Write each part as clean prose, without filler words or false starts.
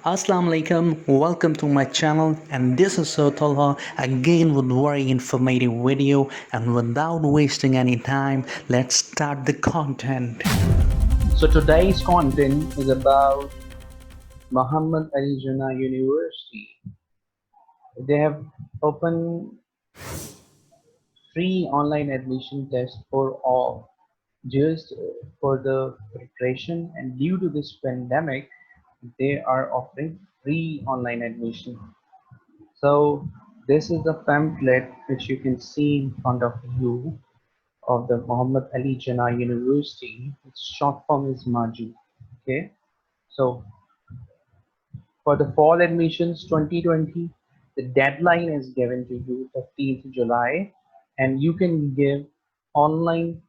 Assalamu alaikum, welcome to my channel, and this is Sir Talha again with very informative video. And without wasting any time, let's start the content. So today's content is about Muhammad Ali Jinnah University. They have opened free online admission test for all, just for the preparation, and due to this pandemic they are offering free online admission. So this is the pamphlet which you can see in front of you of the Muhammad Ali Jinnah University. Its short form is MAJU. Okay, so for the fall admissions 2020, the deadline is given to you 15th July, and you can give online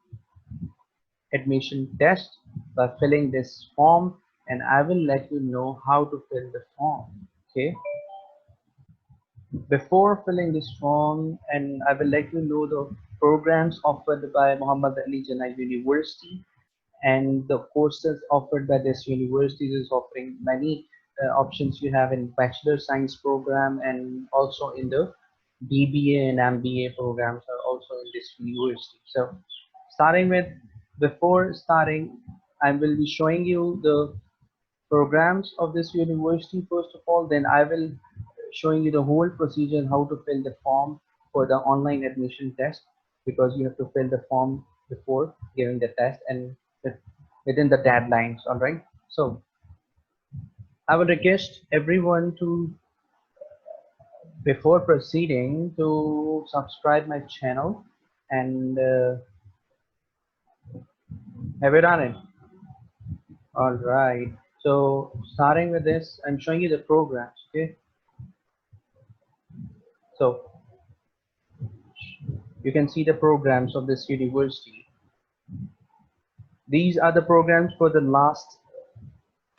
admission test by filling this form, and I will let you know how to fill the form. Okay, before filling this form, and I will let you know the programs offered by Muhammad Ali Jinnah University, and the courses offered by this university is offering many options you have in Bachelor Science program, and also in the BBA and MBA programs are also in this university. So starting with, before starting, I will be showing you the programs of this university first of all, then I will showing you the whole procedure how to fill the form for the online admission test, because you have to fill the form before giving the test and within the deadlines. All right, so I would request everyone to, before proceeding, to subscribe my channel, and have you done it? All right, so starting with this, I'm showing you the programs. Okay, so you can see the programs of this university. These are the programs for the last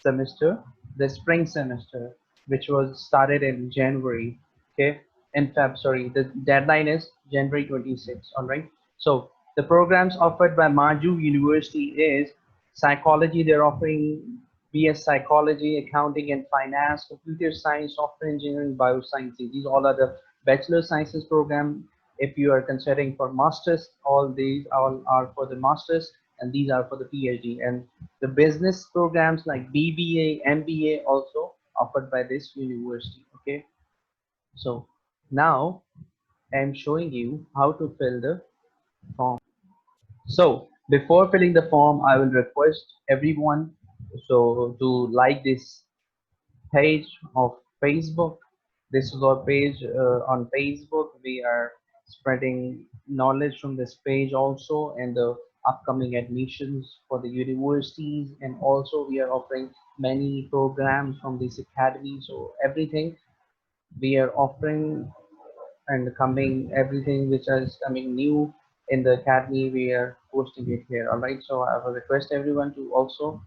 semester, the spring semester, which was started in January. Okay, in Feb, sorry, the deadline is January 26. All right, so the programs offered by MAJU University is psychology. They're offering BS psychology, accounting and finance, computer science, software engineering, biosciences. These all are the bachelor sciences program. If you are considering for masters, all these all are for the masters, and these are for the PhD. And the business programs like BBA, MBA also offered by this university. Okay, so now I'm showing you how to fill the form. So before filling the form, I will request everyone so to like this page of Facebook. This is our page on Facebook. We are spreading knowledge from this page also, and the upcoming admissions for the universities, and also we are offering many programs from this academy. So everything we are offering and coming, everything which is coming new in the academy, we are posting it here. All right, so I will request everyone to also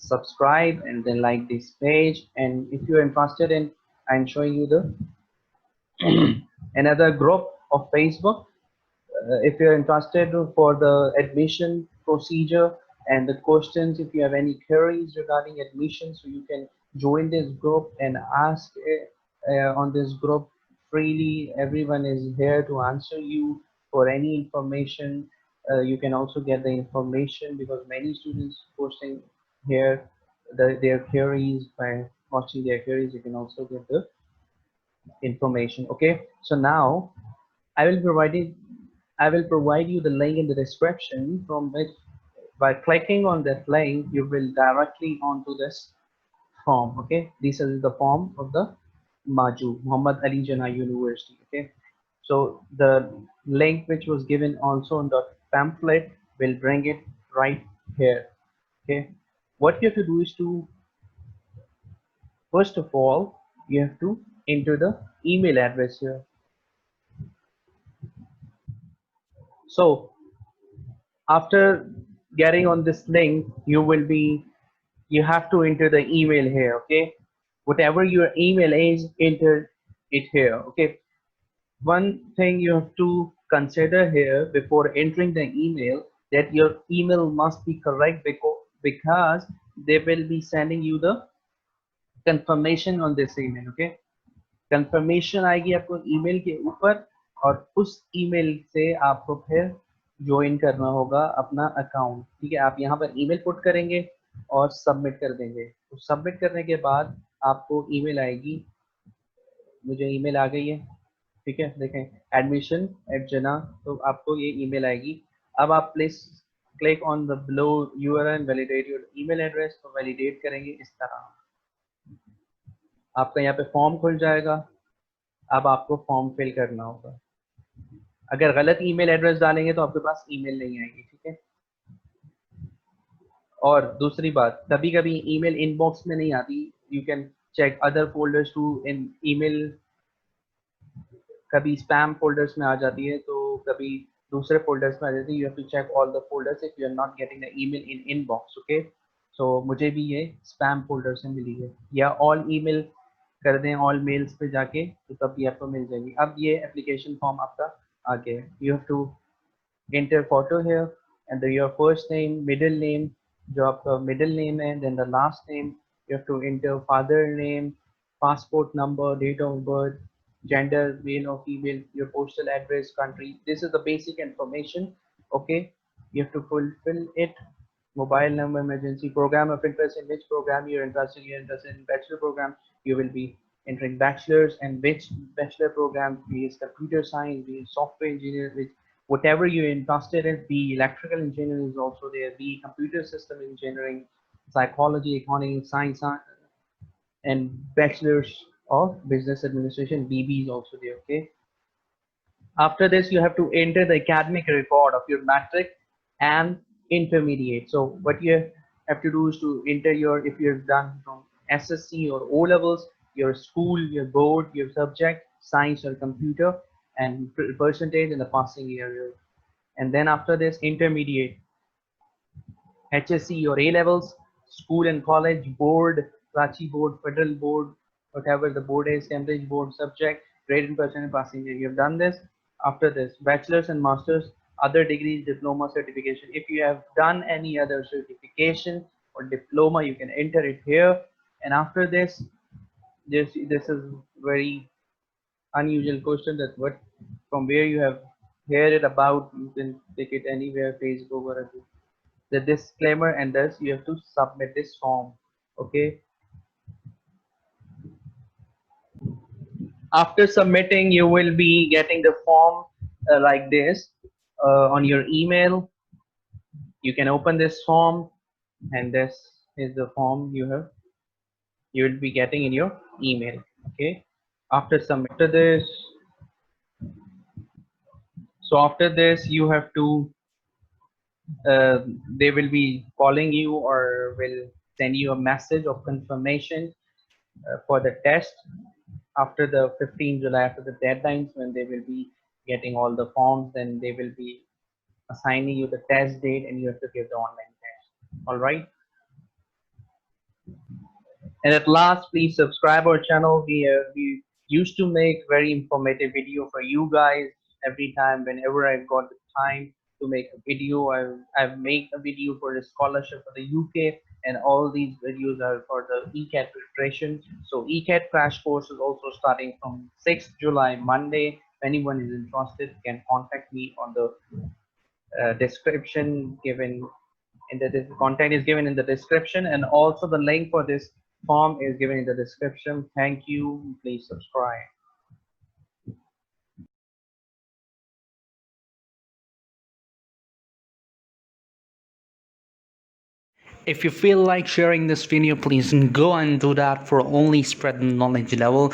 subscribe and then like this page. And if you're interested in, I'm showing you the another group of Facebook. If you're interested for the admission procedure and the questions, if you have any queries regarding admission, so you can join this group and ask on this group freely. Everyone is here to answer you for any information. You can also get the information, because many students posting here their queries. By watching their queries, you can also get the information. Okay, so now I will provide you the link in the description, from which by clicking on that link you will directly onto this form. Okay, this is the form of the MAJU, Muhammad Ali Jinnah University. Okay, so the link which was given also on the pamphlet will bring it right here. Okay, what you have to do is to, first of all, you have to enter the email address here. So after getting on this link, you have to enter the email here. Okay, whatever your email is, enter it here. Okay, one thing you have to consider here before entering the email, that your email must be correct, because they will be sending you the confirmation on this email. Okay, confirmation आएगी आपको email के ऊपर, और उस email से आपको फिर join करना होगा अपना अकाउंट। ठीक है, आप यहाँ पर ईमेल पुट करेंगे और सबमिट कर देंगे। तो सबमिट करने के बाद आपको ईमेल आएगी, मुझे ईमेल आ गई है। ठीक है, देखें admission@jinnah, तो आपको ये ईमेल आएगी। अब आप please click on the below URL validate your email address, तो वैलिडेट करेंगे इस तरह, आपका यहाँ पे फॉर्म खुल जाएगा। अब आपको फॉर्म फिल करना होगा। अगर गलत ईमेल एड्रेस डालेंगे तो आपके पास ईमेल नहीं आएगी। ठीक है, और दूसरी बात, कभी कभी ईमेल इनबॉक्स में नहीं आती, you can check other folders too in email, कभी स्पैम फोल्डर्स में आ जाती है, तो कभी दूसरे फोल्डर्स में आ जाती है। You have to check all the folders if you are not getting the email in inbox. Okay, so मुझे भी ये स्पैम फोल्डर से मिली है, या ऑल ईमेल कर दें, ऑल मेल्स पे जाके, तो तब ये आपको मिल जाएगी। अब ये एप्लीकेशन फॉर्म आपका आ गया है। You have to enter photo here, and your first name, middle name, जो आपका middle name है, then the last name, you have to enter father name, passport number, date of birth, gender, male or female, your postal address, country. This is the basic information. Okay, you have to fulfill it. Mobile number, emergency, program of interest, in which program you're interested in bachelor program, you will be entering bachelor's, and which bachelor program, be it computer science, be it software engineer, which whatever you're interested in, be electrical engineering is also there, be computer system engineering, psychology, accounting, science, and bachelor's of business administration, BB is also there. Okay, after this, you have to enter the academic record of your matric and intermediate. So what you have to do is to enter your, if you've done from SSC or O levels, your school, your board, your subject, science or computer, and percentage in the passing year. And then after this, intermediate, HSC or A levels, school and college, board, Karachi board, federal board, whatever the board is, Cambridge board, subject, grade and percent passing year. You have done this. After this, bachelor's and master's, other degrees, diploma, certification. If you have done any other certification or diploma, you can enter it here. And after this, this is very unusual question, that what, from where you have heard it about, you can take it anywhere, Facebook or the disclaimer, and thus you have to submit this form. Okay, after submitting, you will be getting the form like this on your email. You can open this form, and this is the form you will be getting in your email. Okay, after submitting this, so after this you have to they will be calling you or will send you a message of confirmation for the test after the 15th July, after the deadlines, when they will be getting all the forms, then they will be assigning you the test date, and you have to give the online test. All right. And at last, please subscribe our channel. We used to make very informative video for you guys every time. Whenever I've got the time to make a video, I've made a video for the scholarship for the UK, and all these videos are for the ECAT preparation. So ECAT crash course is also starting from 6th July, Monday. If anyone is interested, can contact me on the description given in the contact is given in the description, and also the link for this form is given in the description. Thank you. Please subscribe. If you feel like sharing this video, please go and do that for only spread the knowledge level.